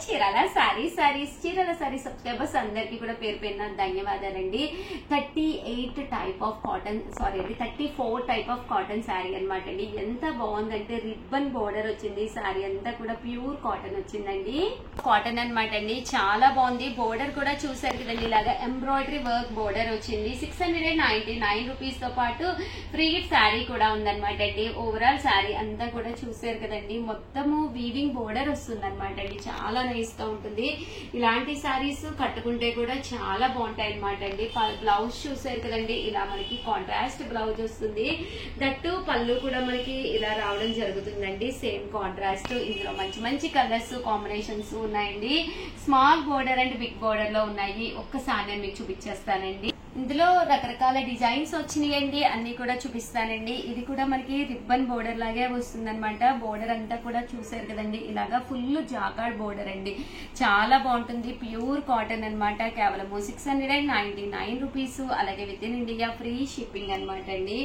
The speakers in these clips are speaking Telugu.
చీరాల సారీ సబ్స్క్రైబర్స్ అందరికి కూడా పేరు పేరున ధన్యవాదాలండి. 38 type of cotton 34 type of cotton sari అనమాట అండి. ఎంత బాగుందంటే రిబ్బన్ బోర్డర్ వచ్చింది. శారీ అంతా కూడా ప్యూర్ కాటన్ వచ్చిందండి. కాటన్ అనమాట అండి, చాలా బాగుంది. బోర్డర్ కూడా చూసారు కదండి, ఇలాగా ఎంబ్రాయిడరీ వర్క్ బోర్డర్ వచ్చింది. 699 రూపీస్ తో పాటు ఫ్రీ గిఫ్ట్ శారీ కూడా ఉందన్నమాట అండి. ఓవరాల్ శారీ అంతా కూడా చూసారు కదండి, మొత్తము వీవింగ్ బోర్డర్ వస్తుంది అనమాట అండి. చాలా నైస్ గా ఉంటుంది. ఇలాంటి శారీస్ కట్టుకుంటే కూడా చాలా బాగుంటాయి అనమాట అండి. బ్లౌజ్ చూసారు కదండి, ఇలా మనకి కాంట్రాస్ట్ బ్లౌజ్ వస్తుంది. దట్టు పళ్ళు కూడా మనకి ఇలా రావడం జరుగుతుందండి, సేమ్ కాంట్రాస్ట్. ఇందులో మంచి మంచి కలర్స్ కాంబినేషన్స్ ఉన్నాయండి. Small border and big border లో ఉన్నాయి. ఒక్కసారి నేను మీకు చూపించేస్తానండి. ఇందులో రకరకాల డిజైన్స్ వచ్చినాయండి, అన్ని కూడా చూపిస్తానండి. ఇది కూడా మనకి రిబ్బన్ బోర్డర్ లాగే వస్తుంది అనమాట. బోర్డర్ అంతా కూడా చూసారు కదండి, ఇలాగా ఫుల్ జాకార్డ్ బోర్డర్ అండి. చాలా బాగుంటుంది. ప్యూర్ కాటన్ అనమాట. కేవలం 699 రూపీస్. అలాగే with in India free shipping అనమాట అండి.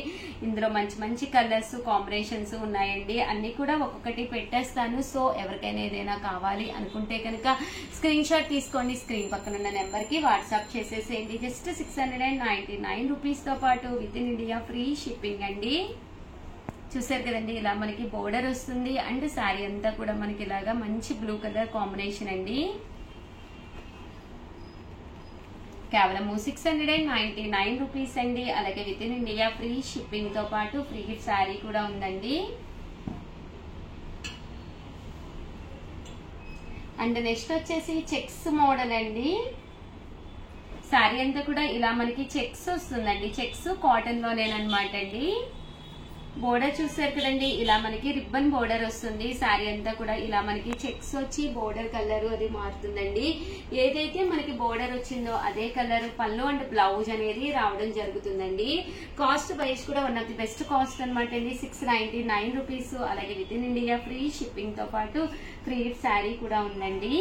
ఇందులో మంచి మంచి కలర్స్ కాంబినేషన్స్ ఉన్నాయండి. అన్ని కూడా ఒక్కొక్కటి పెట్టేస్తాను. సో ఎవరికైనా ఏదైనా కావాలి అనుకుంటే కనుక స్క్రీన్ షాట్ తీసుకోండి. స్క్రీన్ పక్కన ఉన్న నెంబర్ కి వాట్సాప్ చేసేసేయండి. జస్ట్ 699 రూపీస్ తో పాటు with in India free shipping అండి. చూసారు కదండి, ఇలా మనకి బోర్డర్ వస్తుంది అండ్ శారీ అంతా కూడా మనకి ఇలాగా మంచి బ్లూ కలర్ కాంబినేషన్ అండి. కేవలం 699 రూపీస్ అండి. అలాగే with in India free shipping తో పాటు ఫ్రీ గిఫ్ట్ శారీ కూడా ఉందండి. అండ్ నెక్స్ట్ వచ్చేసి చెక్స్ మోడల్ అండి. శారీ అంతా కూడా ఇలా మనకి చెక్స్ వస్తుందండి. చెక్స్ కాటన్ లోనేనమాట అండి. బోర్డర్ చూసారు కదండి, ఇలా మనకి రిబ్బన్ బోర్డర్ వస్తుంది. శారీ అంతా కూడా ఇలా మనకి చెక్స్ వచ్చి బోర్డర్ కలర్ అది మారుతుందండి. ఏదైతే మనకి బోర్డర్ వచ్చిందో అదే కలర్ పళ్ళు అండ్ బ్లౌజ్ అనేది రావడం జరుగుతుందండి. కాస్ట్ వైజ్ కూడా one of the best cost అనమాట అండి. 699 రూపీస్. అలాగే with in India free shipping తో పాటు ఫ్రీ శారీ కూడా ఉందండి.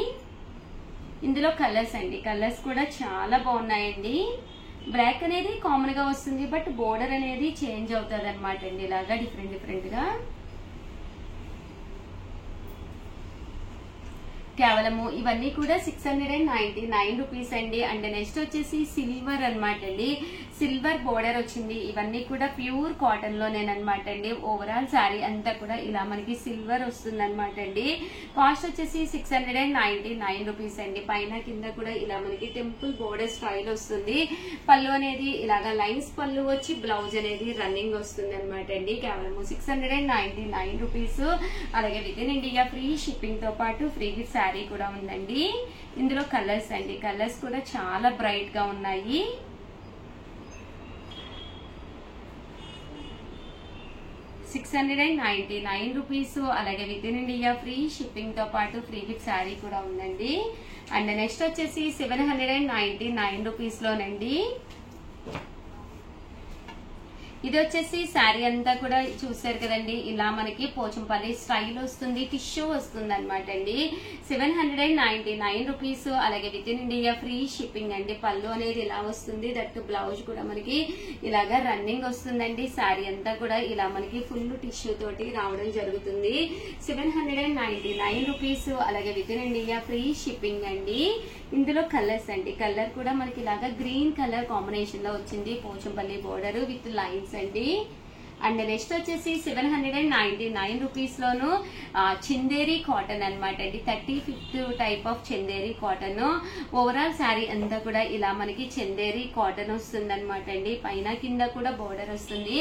ఇందులో కలర్స్ అండి, కలర్స్ కూడా చాలా బాగున్నాయండి. బ్లాక్ అనేది కామన్ గా వస్తుంది, బట్ బోర్డర్ అనేది చేంజ్ అవుతుంది అనమాట అండి. ఇలాగా డిఫరెంట్ గా. కేవలము ఇవన్నీ కూడా 699 రూపీస్ అండి. అండ్ నెక్స్ట్ వచ్చేసి సిల్వర్ అనమాట అండి. సిల్వర్ బోర్డర్ వచ్చింది. ఇవన్నీ కూడా ప్యూర్ కాటన్ లోనేనమాట అండి. ఓవరాల్ శారీ అంతా కూడా ఇలా మనకి సిల్వర్ వస్తుంది అనమాట అండి. కాస్ట్ వచ్చేసి 699 రూపీస్ అండి. పైన కింద కూడా ఇలా మనకి టెంపుల్ బోర్డర్ స్టైల్ వస్తుంది. పళ్ళు అనేది ఇలాగా లైన్స్ పళ్ళు వచ్చి బ్లౌజ్ అనేది రన్నింగ్ వస్తుంది అనమాట అండి. కేవలం 699 రూపీస్. అలాగే with in India free shipping తో పాటు ఫ్రీ గిఫ్ట్ శారీ కూడా ఉందండి. ఇందులో కలర్స్ అండి, కలర్స్ కూడా చాలా బ్రైట్ గా ఉన్నాయి. $699 రూపీస్. అలాగే with in India free shipping తో పాటు ఫ్రీ గిఫ్ట్ శారీ కూడా ఉందండి. అండ్ నెక్స్ట్ వచ్చేసి 799 రూపీస్ లోనండి. ఇది వచ్చేసి శారీ అంతా కూడా చూసారు కదండి, ఇలా మనకి పోచంపల్లి స్టైల్ వస్తుంది. టిష్యూ వస్తుంది అనమాట అండి. 799 రూపీస్. అలాగే with in India free shipping అండి. పళ్ళు అనేది ఇలా వస్తుంది. దట్టు బ్లౌజ్ కూడా మనకి ఇలాగా రన్నింగ్ వస్తుందండి. శారీ అంతా కూడా ఇలా మనకి ఫుల్ టిష్యూ తోటి రావడం జరుగుతుంది. 799 రూపీస్. అలాగే with in India free shipping అండి. ఇందులో కలర్స్ అండి, కలర్ కూడా మనకి ఇలాగా గ్రీన్ కలర్ కాంబినేషన్ లో వచ్చింది. పోచంపల్లి బోర్డర్ విత్ లైన్స్ అండి. అండ్ నెక్స్ట్ వచ్చేసి 799 రూపీస్ లోను చందేరి కాటన్ అనమాట అండి. 35th type of Chanderi cotton. Overall sari అంతా కూడా ఇలా మనకి చందేరి కాటన్ వస్తుంది అనమాట అండి. పైన కింద కూడా బోర్డర్ వస్తుంది.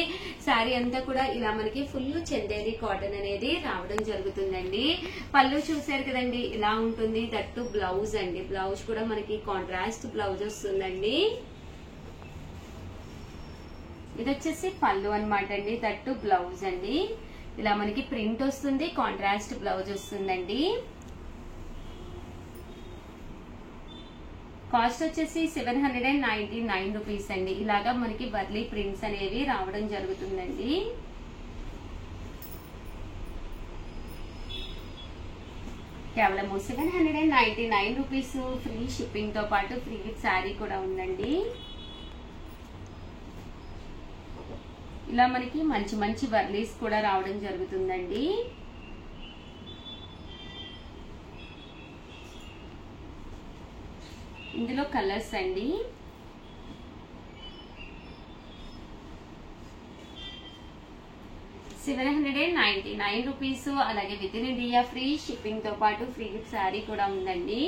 శారీ అంతా కూడా ఇలా మనకి ఫుల్ చందేరి కాటన్ అనేది రావడం జరుగుతుందండి. పళ్ళు చూసారు కదండి, ఇలా ఉంటుంది. దట్టు బ్లౌజ్ అండి, బ్లౌజ్ కూడా మనకి కాంట్రాస్ట్ బ్లౌజ్ వస్తుందండి. ఇది వచ్చేసి పళ్ళు అనమాట అండి. దట్టు బ్లౌజ్ అండి, ఇలా మనకి ప్రింట్ వస్తుంది. కాంట్రాస్ట్ బ్లౌజ్ వస్తుందండి. కాస్ట్ వచ్చేసి 799 రూపీస్ అండి. ఇలాగా మనకి వర్లీ ప్రింట్స్ అనేవి రావడం జరుగుతుందండి. కేవలం 799 రూపీస్. ఫ్రీ షిప్పింగ్ తో పాటు ఫ్రీ గిఫ్ట్ శారీ కూడా ఉందండి. ఇలా మనకి మంచి మంచి వర్లీస్ కూడా రావడం జరుగుతుందండి. ఇందులో కలర్స్ అండి. ₹799 అలాగే with in India free shipping తో పాటు ఫ్రీ గిఫ్ట్ శారీ కూడా ఉందండి.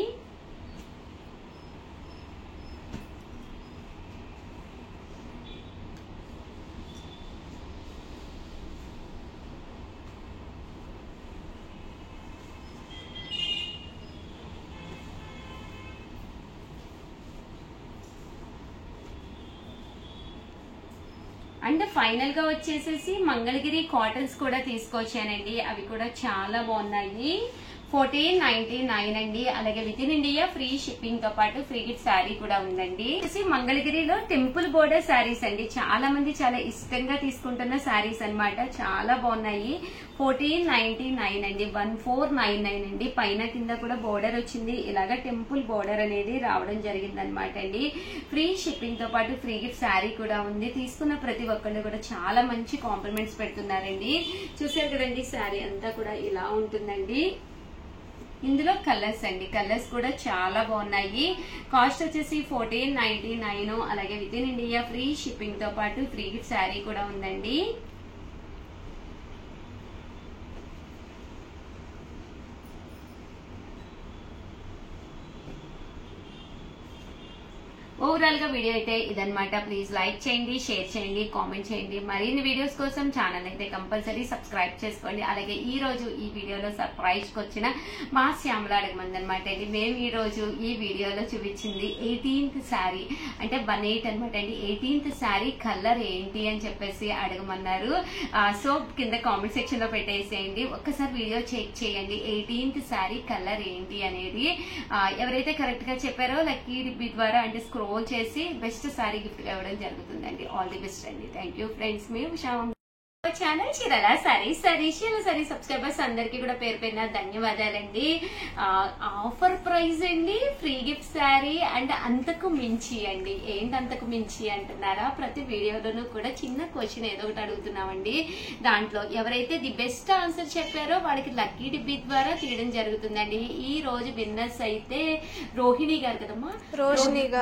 అండ్ ఫైనల్ గా వచ్చేసేసి మంగళగిరి కాటన్స్ కూడా తీసుకొచ్చానండి. అవి కూడా చాలా బాగున్నాయి. 1499 అండి. అలాగే with in India free shipping తో పాటు ఫ్రీ గిఫ్ట్ శారీ కూడా ఉందండి. మంగళగిరిలో టెంపుల్ బోర్డర్ శారీస్ అండి. చాలా మంది చాలా ఇష్టంగా తీసుకుంటున్న శారీస్ అన్నమాట. చాలా బాగున్నాయి. 1499 అండి. 1499 అండి. పైన కింద కూడా బోర్డర్ వచ్చింది. ఇలాగా టెంపుల్ బోర్డర్ అనేది రావడం జరిగింది అనమాట అండి. ఫ్రీ షిప్పింగ్ తో పాటు ఫ్రీ గిఫ్ట్ శారీ కూడా ఉంది. తీసుకున్న ప్రతి ఒక్కళ్ళు కూడా చాలా మంచి కాంప్లిమెంట్స్ పెడుతున్నారండి. చూసారు కదండి, శారీ అంతా కూడా ఇలా ఉంటుందండి. ఇందులో కలర్స్ అండి. కలర్స్ కూడా చాలా బాగున్నాయి. కాస్ట్ వచ్చేసి 1499. అలాగే with in India free shipping తో పాటు ఫ్రీ గిఫ్ట్ శారీ కూడా ఉందండి. ఓవరాల్ గా వీడియో అయితే ఇదన్నమాట. ప్లీజ్ లైక్ చేయండి, షేర్ చేయండి, కామెంట్ చేయండి. మరిన్ని వీడియోస్ కోసం ఛానల్ అయితే కంపల్సరీ సబ్స్క్రైబ్ చేసుకోండి. అలాగే ఈ రోజు ఈ వీడియోలో సర్ప్రైజ్ కి వచ్చిన మా శ్యామల అడగమంది అనమాట అండి. మేము ఈ రోజు ఈ వీడియోలో చూపించింది 18th శారీ అంటే 18 అనమాట అండి. 18th శారీ కలర్ ఏంటి అని చెప్పేసి అడగమన్నారు. సో కింద కామెంట్ సెక్షన్ లో పెట్టేసేయండి. ఒక్కసారి వీడియో చెక్ చేయండి. 18th శారీ కలర్ ఏంటి అనేది ఎవరైతే కరెక్ట్ గా చెప్పారో లక్కీ డిబ్బీ ద్వారా అంటే స్క్రోల్ చేసి బెస్ట్ శారీ గిఫ్ట్ ఇవ్వడం జరుగుతుందండి. ఆల్ ది బెస్ట్ అండి. Thank you friends. మీ ఉషా ఛానల్ చీరల సారీ సబ్స్క్రైబర్స్ అందరికీ కూడా పేరు పేరున ధన్యవాదాలండి. ఆఫర్ ప్రైస్ అండి, ఫ్రీ గిఫ్ట్ శారీ అండ్ అంతకు మించి అండి. ఏంటి అంతకు మించి అంటున్నారా? ప్రతి వీడియోలోనూ కూడా చిన్న క్వశ్చన్ ఏదో ఒకటి అడుగుతున్నామండి. దాంట్లో ఎవరైతే ది బెస్ట్ ఆన్సర్ చెప్పారో వాళ్ళకి లక్కీ డిబ్బీ ద్వారా తీయడం జరుగుతుందండి. ఈ రోజు విన్నర్స్ అయితే రోహిణి గారు కదమ్మా, రోషిని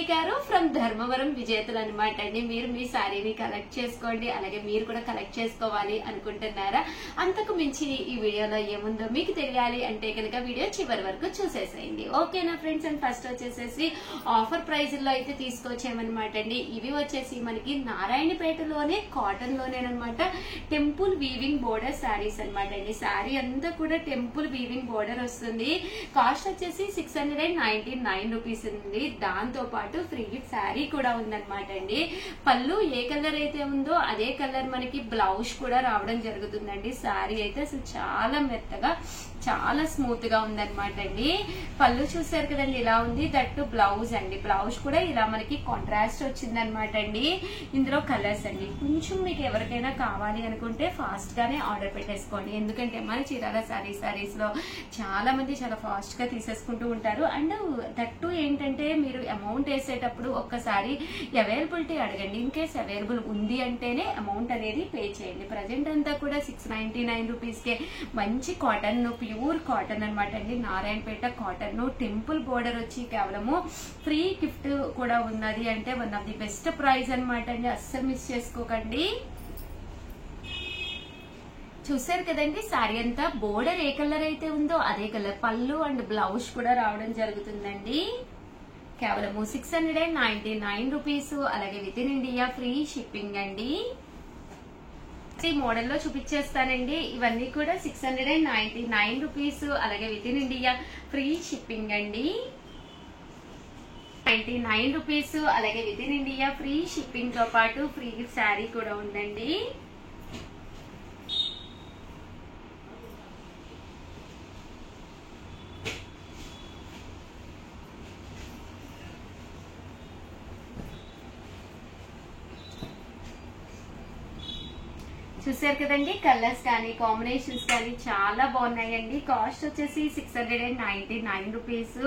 గారు ఫ్రమ్ ధర్మవరం విజేతలు అనమాట అండి. మీరు మీ శారీని కలెక్ట్ చేసుకోండి. అలాగే మీరు కూడా కలెక్ట్ చేసుకోవాలి అనుకుంటున్నారా? అంతకు మించి ఈ వీడియోలో ఏముందో మీకు తెలియాలి అంటే కనుక వీడియో చివరి వరకు చూసేసేయండి. ఓకేనా ఫ్రెండ్స్? అండ్ ఫస్ట్ వచ్చేసేసి ఆఫర్ ప్రైజ్ లో అయితే తీసుకొచ్చామన్నమాట అండి. ఇవి వచ్చేసి మనకి నారాయణపేటలోనే కాటన్ లోనేనమాట టెంపుల్ వీవింగ్ బోర్డర్ శారీస్ అనమాట అండి. శారీ అంతా కూడా టెంపుల్ వీవింగ్ బోర్డర్ వస్తుంది. కాస్ట్ వచ్చేసి 699 రూపీస్ ఉంది. దాంతో పాటు ఫ్రీ గిఫ్ట్ శారీ కూడా ఉందన్నమాట అండి. పళ్ళు ఏ కలర్ అయితే ఉందో అదే కలర్ మనకి బ్లౌజ్ కూడా రావడం జరుగుతుందండి. శారీ అయితే అసలు చాలా మెత్తగా చాలా స్మూత్ గా ఉందన్నమాట అండి. పళ్ళు చూసారు కదండి ఇలా ఉంది. దట్టు బ్లౌజ్ అండి. బ్లౌజ్ కూడా ఇలా మనకి కాంట్రాస్ట్ వచ్చింది అనమాట అండి. ఇందులో కలర్స్ అండి. కొంచెం మీకు ఎవరికైనా కావాలి అనుకుంటే ఫాస్ట్ గానే ఆర్డర్ పెట్టేసుకోండి. ఎందుకంటే మన చీరాల శారీస్ లో చాలా మంది చాలా ఫాస్ట్ గా తీసేసుకుంటూ ఉంటారు. అండ్ దట్టు ఏంటంటే మీరు అమౌంట్ వేసేటప్పుడు ఒక్కసారి అవైలబిలిటీ అడగండి. ఇన్ కేస్ అవైలబుల్ ఉంది అంటేనే అమౌంట్ అనేది పే చేయండి. ప్రజెంట్ అంతా కూడా 699 రూపీస్ కే మంచి కాటన్, ప్యూర్ కాటన్ అనమాట అండి. నారాయణపేట కాటన్ టెంపుల్ బోర్డర్ వచ్చి కేవలము ఫ్రీ గిఫ్ట్ కూడా ఉన్నది అంటే one of the best price అనమాట అండి. అస్సలు మిస్ చేసుకోకండి. చూసారు కదండి, శారీ అంతా బోర్డర్ ఏ కలర్ అయితే ఉందో అదే కలర్. పళ్ళు అండ్ బ్లౌజ్ కూడా రావడం జరుగుతుందండి. కేవలము 699 రూపీస్. అలాగే with in India free shipping అండి. ఈ మోడల్లో చూపించేస్తానండి. ఇవన్నీ కూడా 699 రూపీస్. అలాగే with in India free shipping అండి. 99 రూపీస్. అలాగే with in India free shipping తో పాటు ఫ్రీ గిఫ్ట్ శారీ కూడా ఉందండి. చూసారు కదండి, కలర్స్ కానీ కాంబినేషన్స్ కానీ చాలా బాగున్నాయండి. కాస్ట్ వచ్చేసి 699 రూపీస్.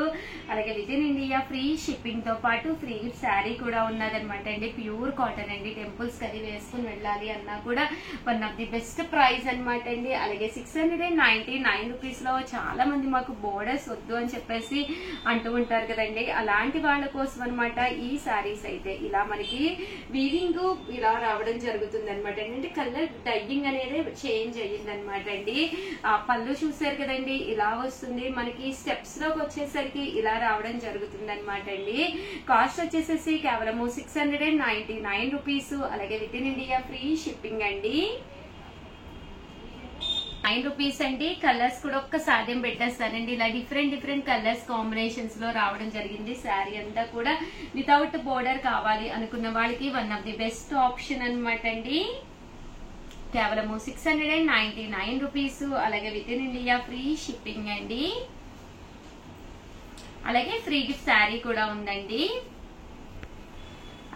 అలాగే with in India free shipping తో పాటు ఫ్రీ శారీ కూడా ఉన్నదనమాట అండి. ప్యూర్ కాటన్ అండి. టెంపుల్స్ కది వేసుకుని వెళ్ళాలి అన్నా కూడా one of the best price అనమాట అండి. అలాగే 699 రూపీస్ లో చాలా మంది మాకు బోర్డర్స్ వద్దు అని చెప్పేసి అంటూ ఉంటారు కదండి, అలాంటి వాళ్ళ కోసం అనమాట ఈ శారీస్ అయితే. ఇలా మనకి వీవింగ్ ఇలా రావడం జరుగుతుంది అనమాట. అంటే కలర్ డైయింగ్ అనేది చేంజ్ అయ్యింది అనమాట అండి. పళ్ళు చూసారు కదండి, ఇలా వస్తుంది. మనకి స్టెప్స్ లోకి వచ్చేసరికి ఇలా రావడం జరుగుతుంది అనమాట అండి. కాస్ట్ వచ్చేసేసి కేవలము 699 రూపీస్. అలాగే with in India free shipping అండి. 9 రూపీస్ అండి. కలర్స్ కూడా ఒక్కసారి పెట్టేస్తానండి. ఇలా డిఫరెంట్ కలర్స్ కాంబినేషన్స్ లో రావడం జరిగింది. శారీ అంతా కూడా వితౌట్ బోర్డర్ కావాలి అనుకున్న వాళ్ళకి one of the best option అనమాట అండి. కేవలము 699 రూపీస్. అలాగే with in India free shipping అండి. అలాగే ఫ్రీ గిఫ్ట్ శారీ కూడా ఉందండి.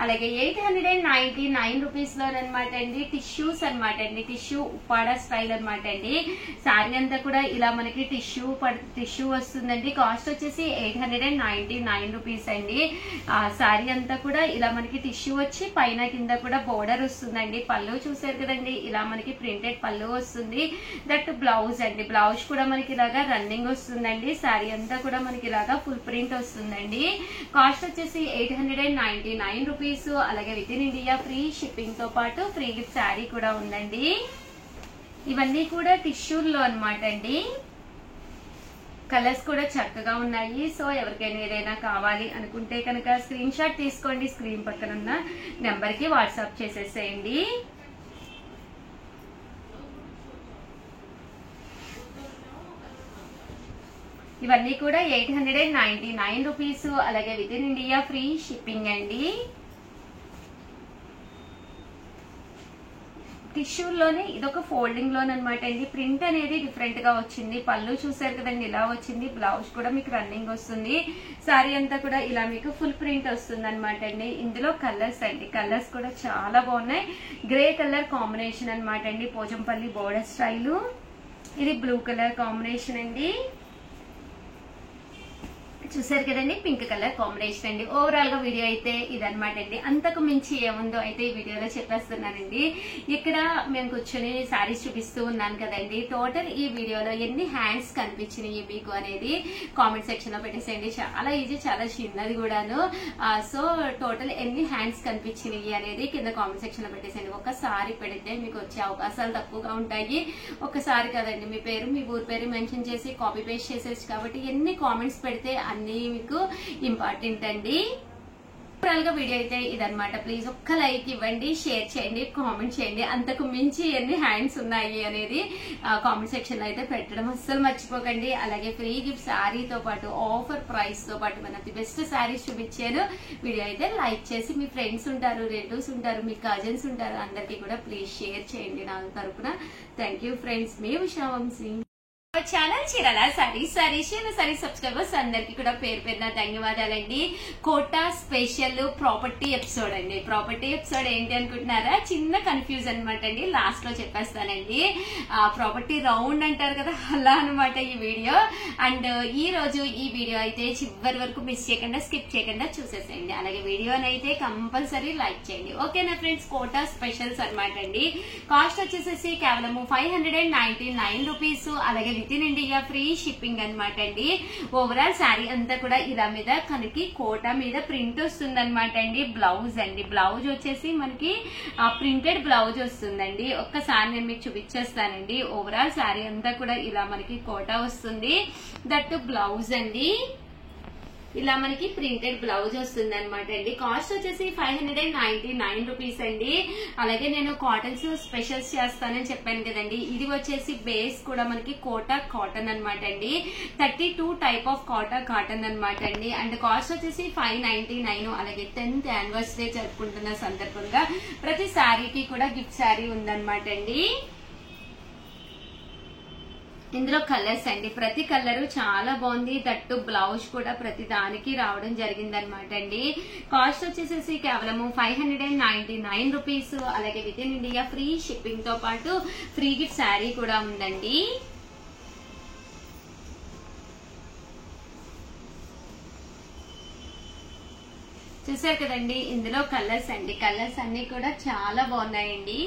అలాగే 899 రూపీస్ లోనమాట అండి. టిష్యూస్ అనమాట అండి. టిష్యూ ఉప్పాడ స్టైల్ అనమాట అండి. శారీ అంతా కూడా ఇలా మనకి టిష్యూ వస్తుందండి. కాస్ట్ వచ్చేసి 899 రూపీస్ అండి. శారీ అంతా కూడా ఇలా మనకి టిష్యూ వచ్చి పైన కింద కూడా బోర్డర్ వస్తుందండి. పళ్ళు చూసారు కదండి, ఇలా మనకి ప్రింటెడ్ పళ్ళు వస్తుంది. దట్ బ్లౌజ్ అండి. బ్లౌజ్ కూడా మనకి ఇలాగా రన్నింగ్ వస్తుందండి. శారీ అంతా కూడా మనకి ఇలాగా ఫుల్ ప్రింట్ వస్తుందండి. కాస్ట్ వచ్చేసి 899 రూపీస్. అలాగే with in India free shipping తో పాటు ఫ్రీ గిఫ్ట్ శారీ కూడా ఉందండి. ఇవన్నీ కూడా టిష్యూల్లో అనమాట అండి. కలర్స్ కూడా చక్కగా ఉన్నాయి. సో ఎవరికైనా ఏదైనా కావాలి అనుకుంటే కనుక స్క్రీన్ షాట్ తీసుకోండి. స్క్రీన్ పక్కన ఉన్న నెంబర్ కి వాట్సాప్ చేసేసేయండి. ఇవన్నీ కూడా 899 రూపీస్. అలాగే with in India free shipping అండి. టిష్యూలోనే ఇదొక ఫోల్డింగ్ లోన్ అనమాట అండి. ప్రింట్ అనేది డిఫరెంట్ గా వచ్చింది. పళ్ళు చూసారు కదండి, ఇలా వచ్చింది. బ్లౌజ్ కూడా మీకు రన్నింగ్ వస్తుంది. శారీ అంతా కూడా ఇలా మీకు ఫుల్ ప్రింట్ వస్తుంది అనమాట అండి. ఇందులో కలర్స్ అండి, కలర్స్ కూడా చాలా బాగున్నాయి. గ్రే కలర్ కాంబినేషన్ అనమాట అండి. Pochampally border style. ఇది బ్లూ కలర్ కాంబినేషన్ అండి. చూసారు కదండి, పింక్ కలర్ కాంబినేషన్ అండి. ఓవరాల్ గా వీడియో అయితే ఇదనమాట అండి. అంతకు మించి ఏముందో అయితే ఈ వీడియోలో చెప్పేస్తున్నానండి. ఇక్కడ మేము కూర్చొని శారీస్ చూపిస్తూ ఉన్నాను కదండి. టోటల్ ఈ వీడియోలో ఎన్ని హ్యాండ్స్ కనిపించినాయి మీకు అనేది కామెంట్ సెక్షన్ లో పెట్టేసేయండి. చాలా ఈజీ, చాలా చిన్నది కూడాను. సో టోటల్ ఎన్ని హ్యాండ్స్ కనిపించినాయి అనేది కింద కామెంట్ సెక్షన్ లో పెట్టేసేయండి. ఒక్కసారి పెడితే మీకు వచ్చే అవకాశాలు తక్కువగా ఉంటాయి. ఒక్కసారి కదండి, మీ పేరు మీ ఊరి పేరు మెన్షన్ చేసి కాపీ పేస్ట్ చేసేసి, కాబట్టి ఎన్ని కామెంట్స్ పెడితే అన్ని మీకు ఇంపార్టెంట్ అండి. ఓవరాల్ గా వీడియో అయితే ఇదనమాట. ప్లీజ్ ఒక్క లైక్ ఇవ్వండి, షేర్ చేయండి, కామెంట్ చేయండి. అంతకు మించి ఎన్ని హ్యాండ్స్ ఉన్నాయి అనేది కామెంట్ సెక్షన్ లో అయితే పెట్టడం అస్సలు మర్చిపోకండి. అలాగే ఫ్రీ గిఫ్ట్ శారీతో పాటు ఆఫర్ ప్రైస్ తో పాటు మన బెస్ట్ శారీస్ చూపించాను. వీడియో అయితే లైక్ చేసి మీ ఫ్రెండ్స్ ఉంటారు, రిలేటివ్స్ ఉంటారు, మీ కజిన్స్ ఉంటారు, అందరికీ కూడా ప్లీజ్ షేర్ చేయండి నా తరపున. Thank you friends. మీ Usha Vamsi. Channel Chirala sarees subscribers అందరికి కూడా పేరు పేరున ధన్యవాదాలండి. కోటా స్పెషల్ ప్రాపర్టీ ఎపిసోడ్ అండి. ప్రాపర్టీ ఎపిసోడ్ ఏంటి అనుకుంటున్నారా? చిన్న కన్ఫ్యూజ్ అనమాట అండి. లాస్ట్ లో చెప్పేస్తానండి. ప్రాపర్టీ రౌండ్ అంటారు కదా, అలా అనమాట ఈ వీడియో. అండ్ ఈ రోజు ఈ వీడియో అయితే చివరి వరకు మిస్ చేయకుండా, స్కిప్ చేయకుండా చూసేసేయండి. అలాగే వీడియోని అయితే కంపల్సరీ లైక్ చేయండి. ఓకేనా ఫ్రెండ్స్? కోటా స్పెషల్స్ అనమాట అండి. కాస్ట్ వచ్చేసేసి కేవలము 599 రూపీస్. అలాగే with in India free shipping అనమాట అండి. ఓవరాల్ శారీ అంతా కూడా ఇలా మీద మనకి కోటా మీద ప్రింట్ వస్తుంది అనమాట అండి. బ్లౌజ్ అండి, బ్లౌజ్ వచ్చేసి మనకి ప్రింటెడ్ బ్లౌజ్ వస్తుందండి. ఒక్కసారి నేను మీకు చూపించేస్తానండి. ఓవరాల్ శారీ అంతా కూడా ఇలా మనకి కోటా వస్తుంది. దట్ బ్లౌజ్ అండి. ఇలా మనకి ప్రింటెడ్ బ్లౌజ్ వస్తుంది అనమాట అండి. కాస్ట్ వచ్చేసి 599 రూపీస్ అండి. అలాగే నేను కాటన్స్ స్పెషల్స్ చేస్తానని చెప్పాను కదండి. ఇది వచ్చేసి బేస్ కూడా మనకి కోటా కాటన్ అనమాట అండి. 32 టైప్ ఆఫ్ కోటా కాటన్ అనమాట అండి. అండ్ కాస్ట్ వచ్చేసి 599. అలాగే 10th యానివర్సరీ జరుపుకుంటున్న సందర్భంగా ప్రతి శారీకి కూడా గిఫ్ట్ శారీ ఉందన్నమాట అండి. ఇందులో కలర్స్ అండి, ప్రతి కలర్ చాలా బాగుంది. దట్టు బ్లౌజ్ కూడా ప్రతి దానికి రావడం జరిగింది అనమాట అండి. కాస్ట్ వచ్చేసేసి కేవలము 599 రూపీస్. అలాగే with in India free shipping తో పాటు ఫ్రీ గిఫ్ట్ శారీ కూడా ఉందండి. చూసారు కదండి, ఇందులో కలర్స్ అండి, కలర్స్ అన్ని కూడా చాలా బాగున్నాయండి.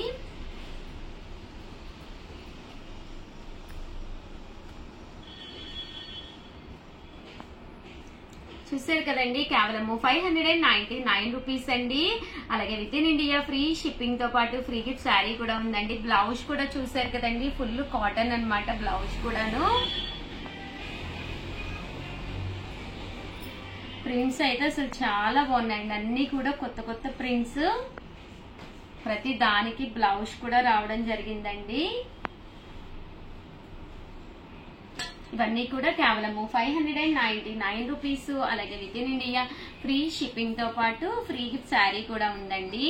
చూసారు కదండి, కేవలము 599 రూపీస్ అండి. అలాగే with in India free shipping తో పాటు ఫ్రీ గిఫ్ట్ శారీ కూడా ఉందండి. బ్లౌజ్ కూడా చూసారు కదండి, ఫుల్ కాటన్ అన్నమాట బ్లౌజ్ కూడాను. ప్రింట్స్ అయితే అసలు చాలా బాగున్నాయండి, అన్ని కూడా కొత్త కొత్త ప్రింట్స్. ప్రతి దానికి బ్లౌజ్ కూడా రావడం జరిగిందండి. ఇవన్నీ కూడా కేవలము 599 రూపీస్. అలాగే with in India free shipping తో పాటు ఫ్రీ గిఫ్ట్ శారీ కూడా ఉందండి.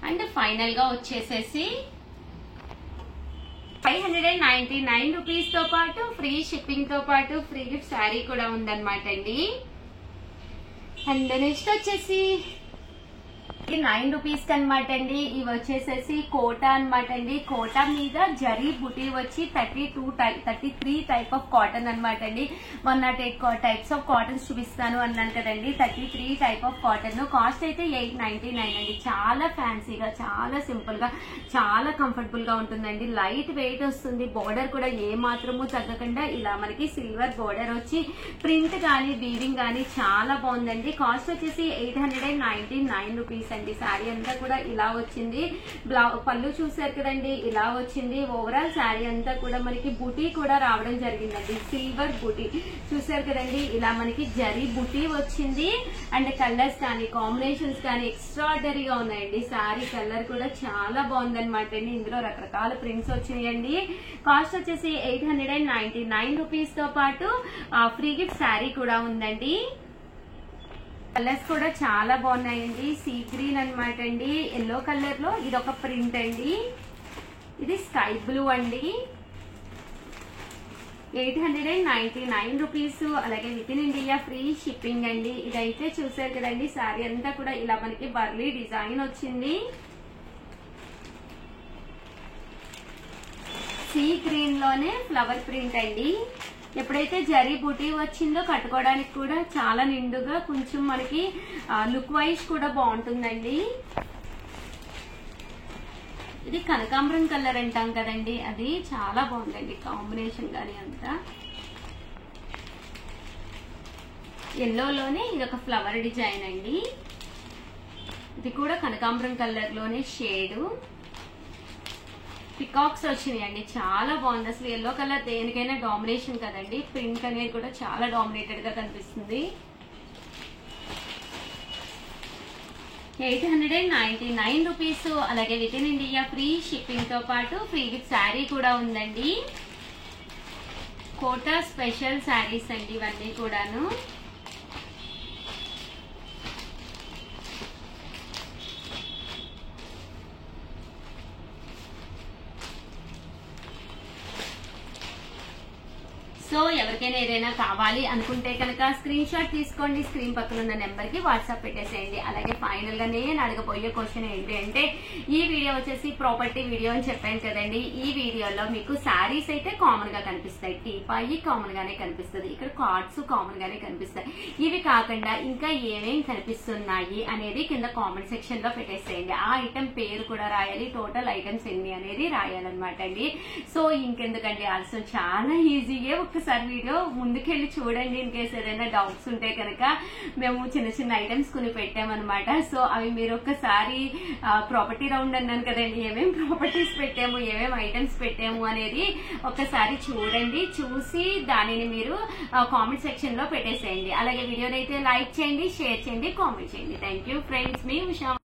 అండ్ ఫైనల్ గా వచ్చేసేసి 599 రూపీస్ తో పాటు ఫ్రీ షిప్పింగ్ తో పాటు ఫ్రీ గిఫ్ట్ శారీ కూడా ఉందన్నమాట అండి. అండ్ నెక్స్ట్ వచ్చేసి 9 రూపీస్ అనమాట అండి. ఇవి వచ్చేసేసి కోటా అనమాట అండి. కోటా మీద జరీ బుటీ వచ్చి 33 టైప్ ఆఫ్ కాటన్ అనమాట అండి. 108 టైప్స్ ఆఫ్ కాటన్స్ చూపిస్తాను అన్నాను కదండి. 33 టైప్ ఆఫ్ కాటన్. కాస్ట్ అయితే 899 అండి. చాలా ఫ్యాన్సీగా, చాలా సింపుల్ గా, చాలా కంఫర్టబుల్ గా ఉంటుందండి. లైట్ వెయిట్ వస్తుంది. బోర్డర్ కూడా ఏ మాత్రము తగ్గకుండా ఇలా మనకి సిల్వర్ బోర్డర్ వచ్చి ప్రింట్ గానీ వీవింగ్ గానీ చాలా బాగుందండి. కాస్ట్ వచ్చేసి 899 రూపీస్ అండి. శారీ అంతా కూడా ఇలా వచ్చింది. పళ్ళు చూసారు కదండి, ఇలా వచ్చింది. ఓవరాల్ శారీ అంతా కూడా మనకి బుటీ కూడా రావడం జరిగిందండి. సిల్వర్ బుటీ చూసారు కదండి, ఇలా మనకి జరీ బుటీ వచ్చింది. అండ్ కలర్స్ కానీ కాంబినేషన్స్ కానీ ఎక్స్ట్రాడనరీగా ఉన్నాయండి. శారీ కలర్ కూడా చాలా బాగుందన్నమాట అండి. ఇందులో రకరకాల ప్రింట్స్ వచ్చినాయండి. కాస్ట్ వచ్చేసి 899 రూపీస్ తో పాటు ఫ్రీ గిఫ్ట్ శారీ కూడా ఉందండి. కలర్స్ కూడా చాలా బాగున్నాయండి. సీ గ్రీన్ అనమాట అండి, ఎల్లో కలర్ లో ఇదొక ప్రింట్ అండి. ఇది స్కై బ్లూ అండి. 899 రూపీస్. అలాగే with in India free shipping అండి. ఇదైతే చూసారు కదండి, శారీ అంతా కూడా ఇలా మనకి బర్లీ డిజైన్ వచ్చింది. సీ గ్రీన్ లోనే ఫ్లవర్ ప్రింట్ అండి. ఎప్పుడైతే జరీ బూటీ వచ్చిందో కట్టుకోవడానికి కూడా చాలా నిండుగా, కొంచెం మనకి లుక్ వైజ్ కూడా బాగుంటుందండి. ఇది కనకాంబరం కలర్ అంటాం కదండి, అది చాలా బాగుందండి కాంబినేషన్ గానీ అంతా. ఎల్లోలోనే ఇది ఒక ఫ్లవర్ డిజైన్ అండి. ఇది కూడా కనకాంబరం కలర్ లోనే షేడు. పికాక్స్ వచ్చినాయండి, చాలా బాగుంది. అసలు ఎల్లో కలర్ దేనికైనా డామినేషన్ కదండి. ప్రింట్ అనేది కూడా చాలా డామినేటెడ్ గా కనిపిస్తుంది. 899 రూపీస్. అలాగే with in India free shipping తో పాటు ఫ్రీ గిఫ్ట్ శారీ కూడా ఉందండి. కోటా స్పెషల్ శారీస్ అండి ఇవన్నీ కూడాను. సో ఎవరికైనా ఏదైనా కావాలి అనుకుంటే కనుక స్క్రీన్ షాట్ తీసుకోండి, స్క్రీన్ పక్కన ఉన్న నెంబర్ కి వాట్సాప్ పెట్టేసేయండి. అలాగే ఫైనల్ గా నేను అడగబోయే క్వశ్చన్ ఏంటి అంటే, ఈ వీడియో వచ్చేసి ప్రాపర్టీ వీడియో అని చెప్పాను కదండి. ఈ వీడియోలో మీకు శారీస్ అయితే కామన్ గా కనిపిస్తాయి, టీపాయి కామన్ గానే కనిపిస్తుంది, ఇక్కడ కార్డ్స్ కామన్ గానే కనిపిస్తాయి. ఇవి కాకుండా ఇంకా ఏమేం కనిపిస్తున్నాయి అనేది కింద కామెంట్ సెక్షన్ లో పెట్టేసేయండి. ఆ ఐటమ్ పేరు కూడా రాయాలి, టోటల్ ఐటమ్స్ ఎన్ని అనేది రాయాలన్నమాట అండి. సో ఇంకెందుకండి ఆల్సో చాలా ఈజీగా ఒక్కసారి వీడియో ముందుకెళ్ళి చూడండి. ఇన్ కేసు ఏదైనా డౌట్స్ ఉంటే కనుక మేము చిన్న చిన్న ఐటమ్స్ కొని పెట్టామన్నమాట. సో అవి మీరు ఒక్కసారి ప్రాపర్టీ రౌండ్ అన్నాను కదండి, ఏమేమి ప్రాపర్టీస్ పెట్టాము, ఏమేమి ఐటమ్స్ పెట్టాము అనేది ఒక్కసారి చూడండి. చూసి దానిని మీరు కామెంట్ సెక్షన్ లో పెట్టేసేయండి. అలాగే వీడియోని అయితే లైక్ చేయండి, షేర్ చేయండి, కామెంట్ చేయండి. థ్యాంక్ యూ ఫ్రెండ్స్, మీ ఉషా.